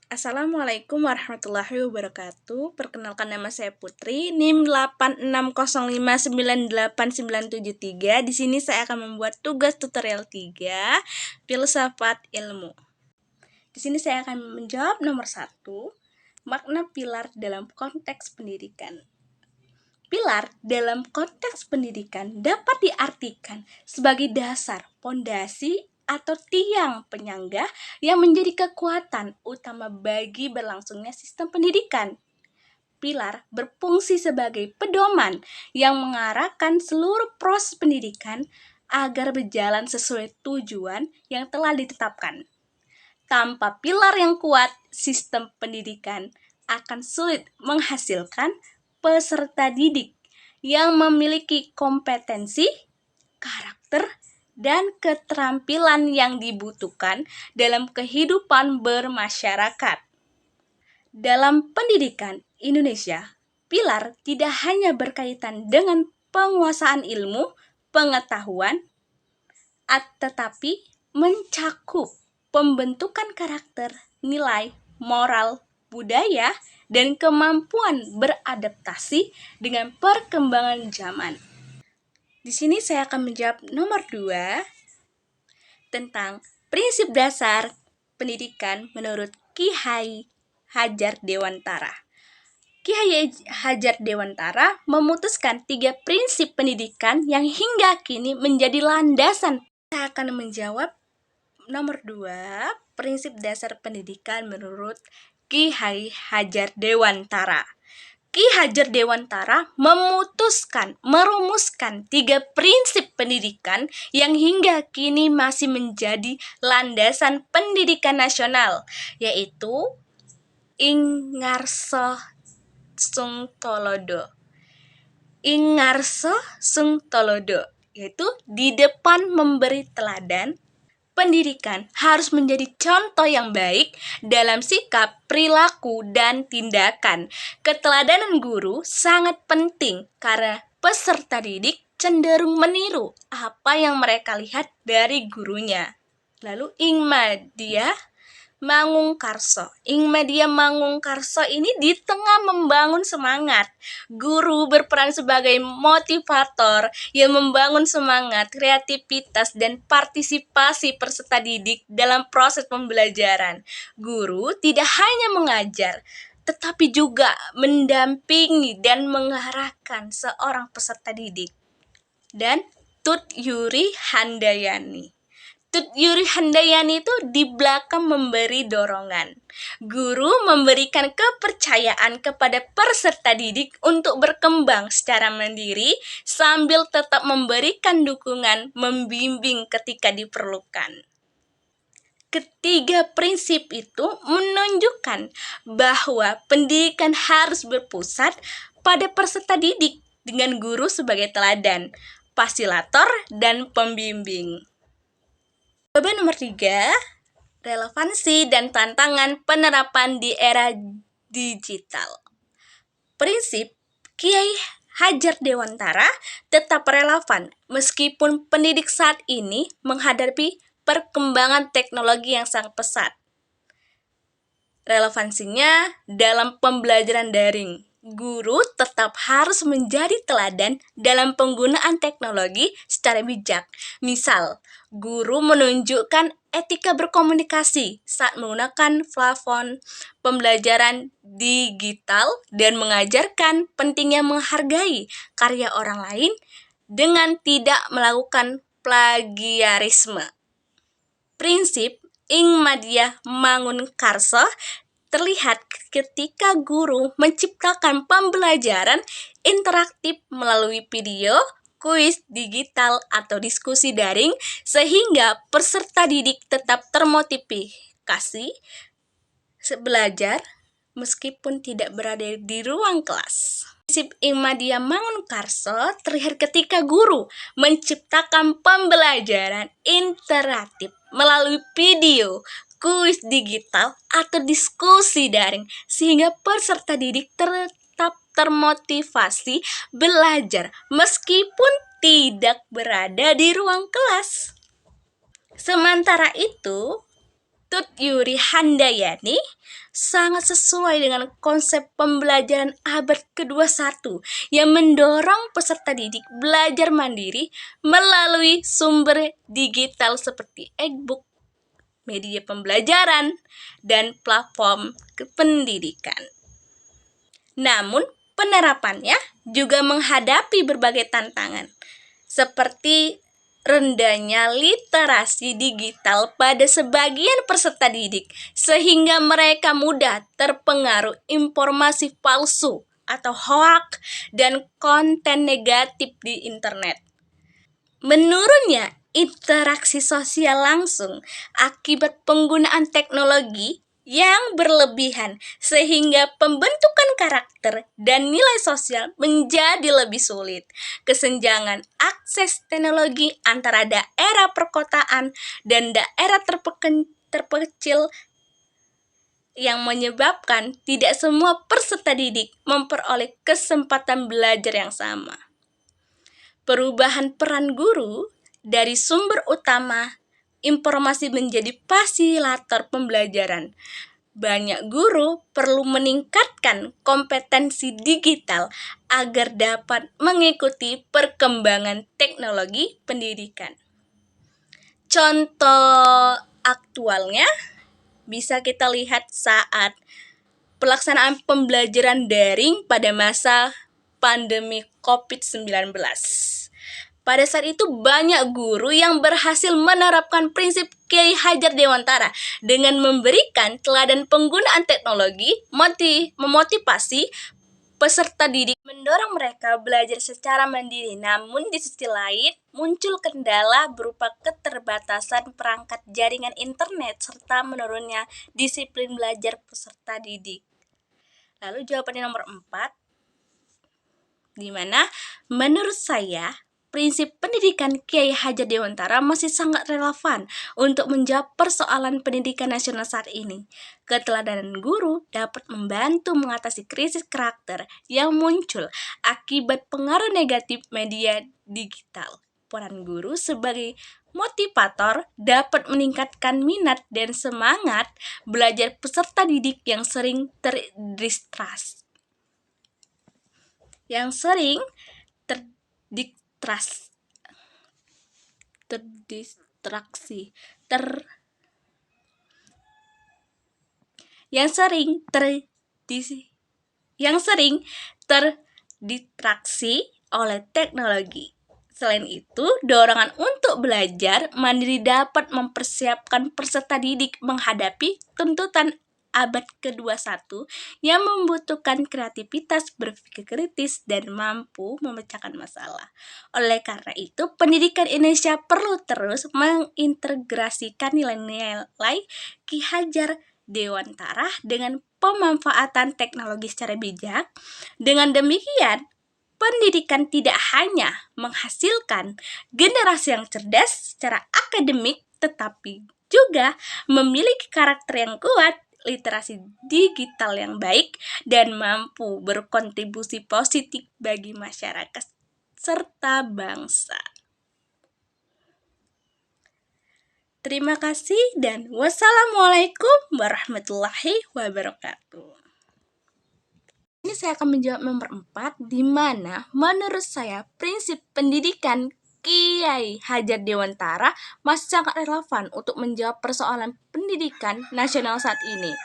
Assalamualaikum warahmatullahi wabarakatuh. Perkenalkan, nama saya Putri, NIM 8605998973. Di sini saya akan membuat tugas tutorial 3, filsafat ilmu. Di sini saya akan menjawab nomor 1, makna pilar dalam konteks pendidikan. Pilar dalam konteks pendidikan dapat diartikan sebagai dasar, pondasi, atau tiang penyangga yang menjadi kekuatan utama bagi berlangsungnya sistem pendidikan. Pilar berfungsi sebagai pedoman yang mengarahkan seluruh proses pendidikan agar berjalan sesuai tujuan yang telah ditetapkan. Tanpa pilar yang kuat, sistem pendidikan akan sulit menghasilkan peserta didik yang memiliki kompetensi, karakter, dan keterampilan yang dibutuhkan dalam kehidupan bermasyarakat. Dalam pendidikan Indonesia, pilar tidak hanya berkaitan dengan penguasaan ilmu, pengetahuan, tetapi mencakup pembentukan karakter, nilai, moral, budaya, dan kemampuan beradaptasi dengan perkembangan zaman. Di sini saya akan menjawab nomor 2 tentang prinsip dasar pendidikan menurut Ki Hajar Dewantara. Ki Hajar Dewantara memutuskan 3 prinsip pendidikan yang hingga kini menjadi landasan. Saya akan menjawab nomor 2, prinsip dasar pendidikan menurut Ki Hajar Dewantara. Ki Hajar Dewantara merumuskan 3 prinsip pendidikan yang hingga kini masih menjadi landasan pendidikan nasional, yaitu Ingarso Sung Tolodo. Ingarso Sung Tolodo, yaitu di depan memberi teladan, pendidikan harus menjadi contoh yang baik dalam sikap, perilaku, dan tindakan. Keteladanan guru sangat penting karena peserta didik cenderung meniru apa yang mereka lihat dari gurunya. Lalu Ingmadia Mangungkarso ini di tengah membangun semangat. Guru berperan sebagai motivator yang membangun semangat, kreativitas, dan partisipasi peserta didik dalam proses pembelajaran. Guru tidak hanya mengajar, tetapi juga mendampingi dan mengarahkan seorang peserta didik. Dan Tut Yuri Handayani itu di belakang memberi dorongan. Guru memberikan kepercayaan kepada peserta didik untuk berkembang secara mandiri sambil tetap memberikan dukungan, membimbing ketika diperlukan. Ketiga prinsip itu menunjukkan bahwa pendidikan harus berpusat pada peserta didik dengan guru sebagai teladan, fasilitator, dan pembimbing. Jawaban nomor 3, relevansi dan tantangan penerapan di era digital. Prinsip Kiai Hajar Dewantara tetap relevan meskipun pendidik saat ini menghadapi perkembangan teknologi yang sangat pesat. Relevansinya dalam pembelajaran daring. Guru tetap harus menjadi teladan dalam penggunaan teknologi secara bijak. Misal, guru menunjukkan etika berkomunikasi saat menggunakan platform pembelajaran digital dan mengajarkan pentingnya menghargai karya orang lain dengan tidak melakukan plagiarisme. Prinsip Ingmadia Mangungkarso terlihat ketika guru menciptakan pembelajaran interaktif melalui video, kuis digital, atau diskusi daring sehingga peserta didik tetap termotivasi belajar meskipun tidak berada di ruang kelas. Prinsip Ingmadia Mangungkarso terlihat ketika guru menciptakan pembelajaran interaktif melalui video, kuis digital, atau diskusi daring sehingga peserta didik tetap termotivasi belajar meskipun tidak berada di ruang kelas. Sementara itu, Tut Yuri Handayani sangat sesuai dengan konsep pembelajaran abad ke-21 yang mendorong peserta didik belajar mandiri melalui sumber digital seperti e-book, media pembelajaran, dan platform kependidikan. Namun, penerapannya juga menghadapi berbagai tantangan, seperti rendahnya literasi digital pada sebagian peserta didik, sehingga mereka mudah terpengaruh informasi palsu atau hoax dan konten negatif di internet. Menurunnya interaksi sosial langsung akibat penggunaan teknologi yang berlebihan, sehingga pembentukan karakter dan nilai sosial menjadi lebih sulit. Kesenjangan akses teknologi antara daerah perkotaan dan daerah terpencil yang menyebabkan tidak semua peserta didik memperoleh kesempatan belajar yang sama. Perubahan peran guru dari sumber utama informasi menjadi fasilitator pembelajaran. Banyak guru perlu meningkatkan kompetensi digital agar dapat mengikuti perkembangan teknologi pendidikan. Contoh aktualnya bisa kita lihat saat pelaksanaan pembelajaran daring pada masa pandemi COVID-19. Pada saat itu banyak guru yang berhasil menerapkan prinsip Kiai Hajar Dewantara dengan memberikan teladan penggunaan teknologi, memotivasi peserta didik, mendorong mereka belajar secara mandiri. Namun di sisi lain muncul kendala berupa keterbatasan perangkat jaringan internet serta menurunnya disiplin belajar peserta didik. Lalu jawabannya nomor 4, di mana menurut saya prinsip pendidikan Kiai Hajar Dewantara masih sangat relevan untuk menjawab persoalan pendidikan nasional saat ini. Keteladanan guru dapat membantu mengatasi krisis karakter yang muncul akibat pengaruh negatif media digital. Peran guru sebagai motivator dapat meningkatkan minat dan semangat belajar peserta didik yang sering terdistraksi. Terdistraksi oleh teknologi. Selain itu, dorongan untuk belajar mandiri dapat mempersiapkan peserta didik menghadapi tuntutan abad ke-21 yang membutuhkan kreativitas, berpikir kritis, dan mampu memecahkan masalah. Oleh karena itu, pendidikan Indonesia perlu terus mengintegrasikan nilai-nilai Ki Hajar Dewantara dengan pemanfaatan teknologi secara bijak. Dengan demikian, pendidikan tidak hanya menghasilkan generasi yang cerdas secara akademik, tetapi juga memiliki karakter yang kuat, literasi digital yang baik, dan mampu berkontribusi positif bagi masyarakat serta bangsa. Terima kasih dan wassalamualaikum warahmatullahi wabarakatuh. Ini saya akan menjawab nomor 4, di mana menurut saya prinsip pendidikan Kiai Hajar Dewantara masih sangat relevan untuk menjawab persoalan pendidikan nasional saat ini.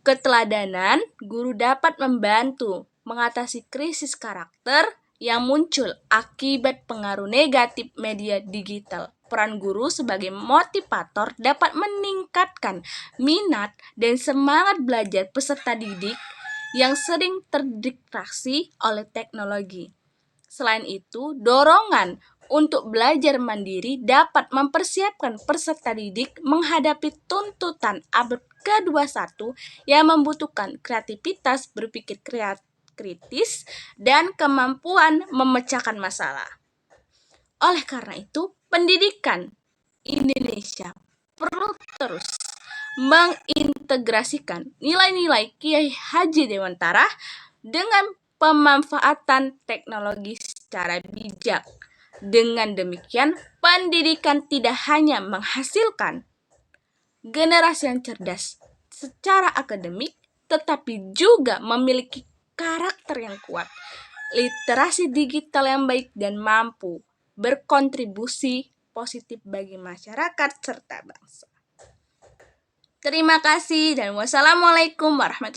Keteladanan guru dapat membantu mengatasi krisis karakter yang muncul akibat pengaruh negatif media digital. Peran guru sebagai motivator dapat meningkatkan minat dan semangat belajar peserta didik yang sering terdistraksi oleh teknologi. Selain itu, dorongan untuk belajar mandiri dapat mempersiapkan peserta didik menghadapi tuntutan abad ke-21 yang membutuhkan kreativitas, berpikir kritis, dan kemampuan memecahkan masalah. Oleh karena itu, pendidikan Indonesia perlu terus mengintegrasikan nilai-nilai Kiai Hajar Dewantara dengan pemanfaatan teknologi secara bijak. Dengan demikian, pendidikan tidak hanya menghasilkan generasi yang cerdas secara akademik, tetapi juga memiliki karakter yang kuat, literasi digital yang baik, dan mampu berkontribusi positif bagi masyarakat serta bangsa. Terima kasih dan wassalamualaikum warahmatullahi wabarakatuh.